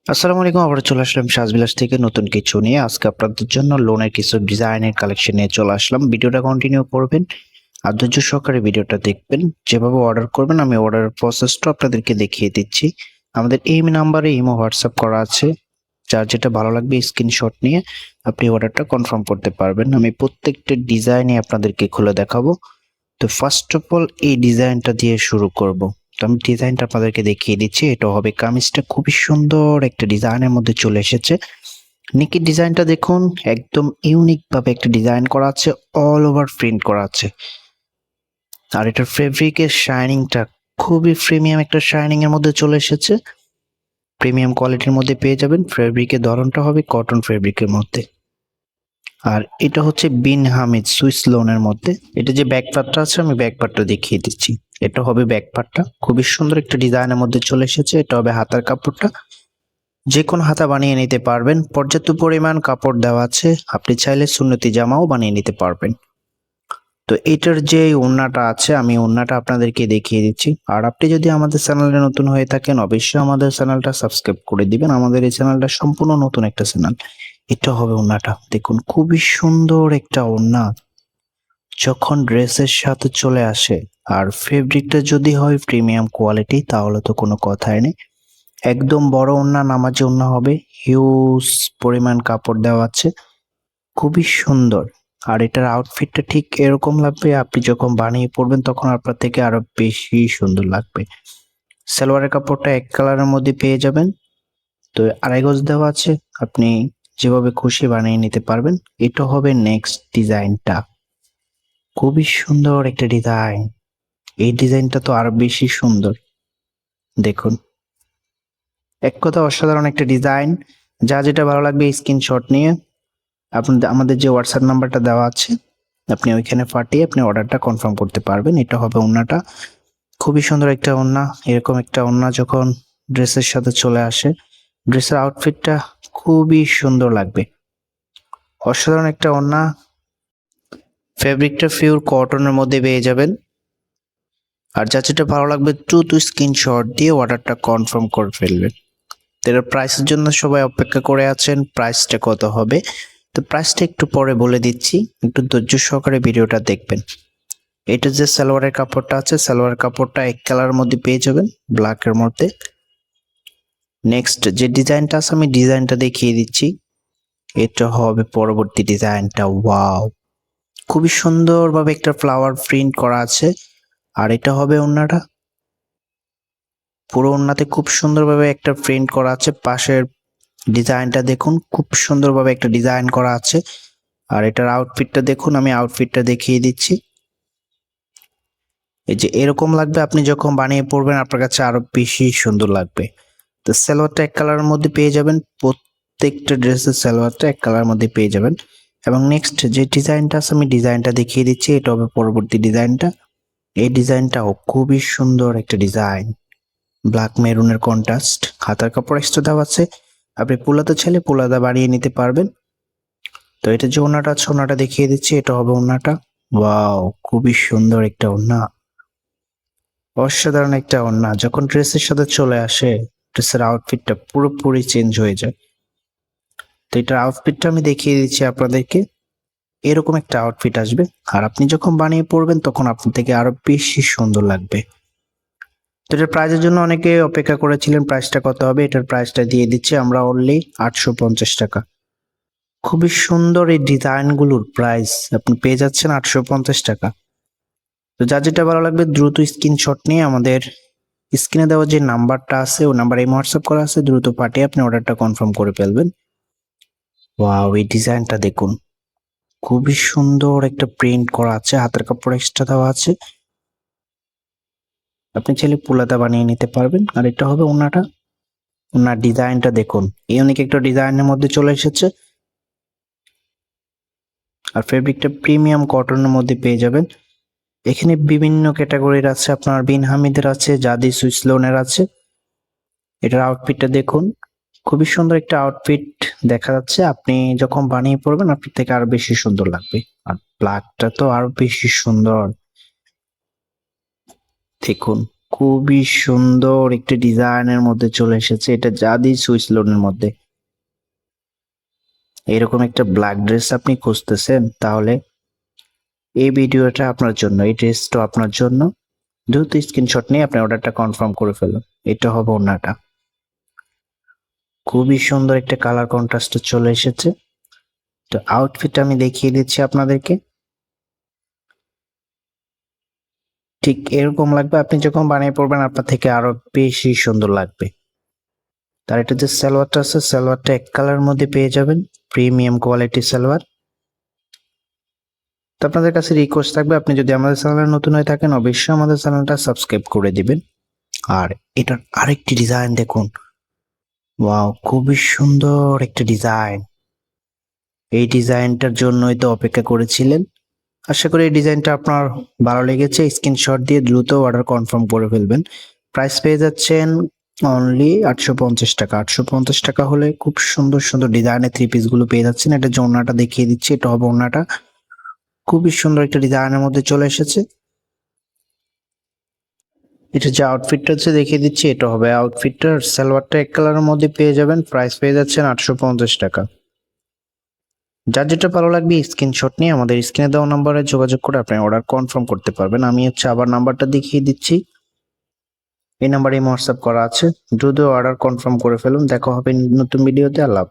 আসসালামু আলাইকুম। আবার চলে আসলাম সাজবিলাস থেকে নতুন কিছু নিয়ে। আজকে আপনাদের জন্য লোনের কিছু ডিজাইনের কালেকশন নিয়ে চলে আসলাম। ভিডিওটা কন্টিনিউ করবেন আর ধৈর্য সহকারে ভিডিওটা দেখবেন। যেভাবে অর্ডার করবেন আমি অর্ডারের প্রসেসটা আপনাদেরকে দেখিয়ে দিচ্ছি। আমাদের এই নাম্বারে ইমো হোয়াটসঅ্যাপ করা আছে। যার যেটা ভালো লাগবে স্ক্রিনশট নিয়ে আপনি অর্ডারটা কনফার্ম করতে পারবেন। আমি প্রত্যেকটা ডিজাইনই আপনাদেরকে খুলে দেখাবো। তো ফার্স্ট অফ অল এই ডিজাইনটা দিয়ে শুরু করব। তো আমি ডিজাইনটা আপনাদেরকে দেখিয়ে দিচ্ছি। এটা হবে কামিজটা খুবই সুন্দর একটা ডিজাইনের মধ্যে চলে এসেছে। নিকের ডিজাইনটা দেখুন, একদম ইউনিক ভাবে একটা ডিজাইন করা আছে, অল ওভার প্রিন্ট করা আছে। আর এটার ফেব্রিকের শাইনিংটা খুবই প্রিমিয়াম একটা শাইনিং এর মধ্যে চলে এসেছে। প্রিমিয়াম কোয়ালিটির মধ্যে পেয়ে যাবেন। ফেব্রিকের ধরনটা হবে কটন ফেব্রিকের মধ্যে। আর এটা হচ্ছে বিন হামিদ সুইস লোনের মধ্যে। এটা যে ব্যাক পার্টটা আছে আমি ব্যাক পার্টটা দেখিয়ে দিচ্ছি। এটা হবে ব্যাক পার্টটা, খুবই সুন্দর একটা ডিজাইনের মধ্যে চলে এসেছে। এটা হবে হাতার কাপড়টা, যে কোনো হাতা বানিয়ে নিতে পারবেন। পর্যাপ্ত পরিমাণ কাপড় দেওয়া আছে, আপনি চাইলে সুন্নতি জামাও বানিয়ে নিতে পারবেন। তো এটার যে ওড়নাটা আছে আমি ওড়নাটা আপনাদেরকে দেখিয়ে দিচ্ছি। আর আপনি যদি আমাদের চ্যানেলে নতুন হয়ে থাকেন অবশ্যই আমাদের চ্যানেলটা সাবস্ক্রাইব করে দিবেন। আমাদের এই চ্যানেলটা সম্পূর্ণ নতুন একটা চ্যানেল। এটা হবে ওড়নাটা, দেখুন খুবই সুন্দর একটা ওড়না যখন ড্রেসের সাথে চলে আসে। আর ফেব্রিকটা যদি হয় প্রিমিয়াম কোয়ালিটি তাহলে তো কোনো কথাই নেই। একদম বড় ওড়না, নামাজি ওড়না হবে, হিউজ পরিমাণ কাপড় দেওয়া আছে, খুবই সুন্দর। আর এটার আউটফিটটা ঠিক এরকম লাগবে, আপনি যখন বানিয়ে পরবেন তখন আপনার থেকে আরো বেশি সুন্দর লাগবে। সালোয়ারের কাপড়টা এক কালারের মধ্যে পেয়ে যাবেন। তো আড়াই গজ দেওয়া আছে, আপনি যেভাবে খুশি বানিয়ে নিতে পারবেন। এটা হবে নেক্সট ডিজাইনটা, খুবই সুন্দর একটা ডিজাইন। এই ডিজাইনটা তো আরো বেশি সুন্দর, দেখুন এক কথা অসাধারণ একটা ডিজাইন। যা যেটা ভালো লাগবে স্ক্রিনশট নিয়ে আপনাদের আমাদের যে হোয়াটসঅ্যাপ নাম্বারটা দেওয়া আছে আপনি ওইখানে পাঠিয়ে আপনি অর্ডারটা কনফার্ম করতে পারবেন। এটা হবে ওড়নাটা, খুবই সুন্দর একটা ওড়না। এরকম একটা ওড়না যখন ড্রেসের সাথে চলে আসে, ড্রেসের আউটফিটটা খুবই সুন্দর লাগবে। অসাধারণ একটা ওড়না, ফেব্রিকটা পিওর কটনের মধ্যে পেয়ে যাবেন। আর যা যেটা ভালো লাগবে দ্রুত স্ক্রিনশট দিয়ে অর্ডারটা কনফার্ম করে ফেলবেন। এর প্রাইসের জন্য সবাই অপেক্ষা করে আছেন, প্রাইসটা কত হবে। তো প্রাইসটা একটু পরে বলে দিচ্ছি, একটু ধৈর্য সহকারে ভিডিওটা দেখবেন। এটা যে সালোয়ারের কাপড়টা আছে, সালোয়ার কাপড়টা এক কালারের মধ্যে পেয়ে যাবেন, ব্ল্যাকের মধ্যে। নেক্সট যে ডিজাইনটা আছে আমি ডিজাইনটা দেখিয়ে দিচ্ছি। এটা হবে পরবর্তী ডিজাইনটা। ওয়াও, খুবই সুন্দরভাবে একটা ফ্লাওয়ার প্রিন্ট করা আছে। আর এটা হবে ওড়নাটা, পুরো ওড়নাতে খুব সুন্দরভাবে একটা প্রিন্ট করা আছে। পাশের ডিজাইনটা দেখুন, খুব সুন্দরভাবে একটা ডিজাইন করা আছে। আর এটার আউটফিটটা দেখুন, আমি আউটফিটটা দেখিয়ে দিচ্ছি। এই যে এরকম লাগবে, আপনি যখন বানিয়ে পরবেন আপনার কাছে আরো বেশি সুন্দর লাগবে। তো সালোয়ারটা এক কালারের মধ্যে পেয়ে যাবেন, প্রত্যেকটা ড্রেসের সালোয়ারটা এক কালারের মধ্যে পেয়ে যাবেন। এবং নেক্সট যে ডিজাইনটা আছে আমি ডিজাইনটা দেখিয়ে দিচ্ছি। এটা হবে পরবর্তী ডিজাইনটা। এই ডিজাইনটাও খুবই সুন্দর একটা ডিজাইন, ব্ল্যাক মেরুনের কন্ট্রাস্ট। হাতার কাপড় এক্সট্রা দেওয়া আছে, আপনি পুলাতে চাইলে পুলাদা বাড়িয়ে নিতে পারবেন। তো এটা যে ওড়নাটা আছে ওড়নাটা দেখিয়ে দিচ্ছি। এটা হবে ওড়নাটা। ওয়াও, খুবই সুন্দর একটা ওড়না, অসাধারণ একটা ওড়না। যখন ড্রেসের সাথে চলে আসে ড্রেসের আউটফিটটা পুরোপুরি চেঞ্জ হয়ে যায়। তো এটার আউটফিটটা আমি দেখিয়ে দিচ্ছি আপনাদেরকে। এরকম একটা আউটফিট আসবে, আর আপনি যখন বানিয়ে পরবেন তখন আপনার থেকে আরো বেশি সুন্দর লাগবে। তো এটার প্রাইসের জন্য অনেকে অপেক্ষা করেছিলেন, প্রাইসটা কত হবে। এটার প্রাইসটা দিয়ে দিচ্ছি আমরা অনলি 850 টাকা। খুবই সুন্দর এই ডিজাইনগুলোর প্রাইস আপনি পেয়ে যাচ্ছেন 850 টাকা। তো যা যেটা ভালো লাগবে দ্রুত স্ক্রিনশট নিয়ে আমাদের স্ক্রিনে দেওয়া যে নাম্বারটা আছে ওই নাম্বারে হোয়াটসঅ্যাপ করা আছে, দ্রুত পাঠিয়ে আপনি অর্ডারটা কনফার্ম করে ফেলবেন। ওয়াও, এই ডিজাইনটা দেখুন, খুবই সুন্দর একটা প্রিন্ট করা আছে, হাতের কাপড় এক্সট্রা দেওয়া আছে। আপনি চাইলে পুলাতা বানিয়ে নিতে পারবেন। আর এটা হবে ওনাটা, ওনার ডিজাইনটা দেখুন, ইউনিক একটা ডিজাইনের মধ্যে চলে এসেছে। আর ফেব্রিকটা প্রিমিয়াম কটনের মধ্যে পেয়ে যাবেন। এখানে বিভিন্ন ক্যাটাগরির আছে, আপনার বিন হামিদের আছে, জাদি সুইস লোনের আছে। এটার আউটফিটটা দেখুন, খুবই সুন্দর একটা আউটফিট দেখা যাচ্ছে। আপনি যখন বানিয়ে পড়বেন আপনার থেকে আরো বেশি সুন্দর লাগবে। আর ব্ল্যাকটা তো আরো বেশি সুন্দর, দেখুন খুবই সুন্দর একটি ডিজাইনের মধ্যে চলে এসেছে, এটা জাদি সুইস লোনের মধ্যে। এরকম একটা ব্ল্যাক ড্রেস আপনি খুঁজতেছেন, তাহলে এই ভিডিওটা আপনার জন্য, এই ড্রেসটা আপনার জন্য। দ্রুত স্ক্রিনশট নিয়ে আপনি অর্ডারটা কনফার্ম করে ফেলুন। এটা হবে ওড়নাটা। খুবই সুন্দর একটা কালার কন্ট্রাস্ট চলে এসেছে। তো আউটফিট আমি দেখিয়ে দিচ্ছি আপনাদেরকে। ঠিক এরকম লাগবে, আপনি যখন বানিয়ে পড়বেন আপনার থেকে আরো বেশি সুন্দর লাগবে। তার এটা যে সালোয়ারটা আছে, সালোয়ারটা এক কালারের মধ্যে পেয়ে যাবেন, প্রিমিয়াম কোয়ালিটি সালোয়ার। তো আপনাদের কাছে রিকোয়েস্ট থাকবে, আপনি যদি আমাদের চ্যানেলে নতুন হয়ে থাকেন অবশ্যই আমাদের চ্যানেলটা সাবস্ক্রাইব করে দিবেন। আর এটার আরেকটি ডিজাইন দেখুন, ওয়াও, খুবই সুন্দর একটা ডিজাইন। এই ডিজাইনটার জন্যই তো অপেক্ষা করেছিলেন। আশা করি এই ডিজাইনটা আপনার ভালো লেগেছে। স্ক্রিনশট দিয়ে দ্রুত অর্ডার কনফার্ম করে ফেলবেন। প্রাইস পেয়ে যাচ্ছেন অনলি 850 টাকা। 850 টাকা হলে খুব সুন্দর সুন্দর ডিজাইনের থ্রি পিস গুলো পেয়ে যাচ্ছেন। এটা যে ওড়নাটা দেখিয়ে দিচ্ছি, এটা হবে ওড়নাটা। খুবই সুন্দর একটা ডিজাইনের মধ্যে চলে এসেছে। এটা যে আউটফিটটা হচ্ছে দেখিয়ে দিচ্ছি, এটা হবে আউটফিটটার। সালোয়ারটা এক কালারের মধ্যে পেয়ে যাবেন। প্রাইস পেয়ে যাচ্ছেন 850 টাকা। যার যেটা ভালো লাগবে স্ক্রিনশট নিয়ে আমাদের স্ক্রিনে দেওয়া নাম্বারে যোগাযোগ করে আপনি অর্ডার কনফার্ম করতে পারবেন। আমি হচ্ছে আবার নাম্বারটা দেখিয়ে দিচ্ছি, এই নাম্বারে হোয়াটসঅ্যাপ করা আছে। দ্রুত অর্ডার কনফার্ম করে ফেলুন। দেখা হবে নতুন ভিডিওতে। আল্লাহ হাফেজ।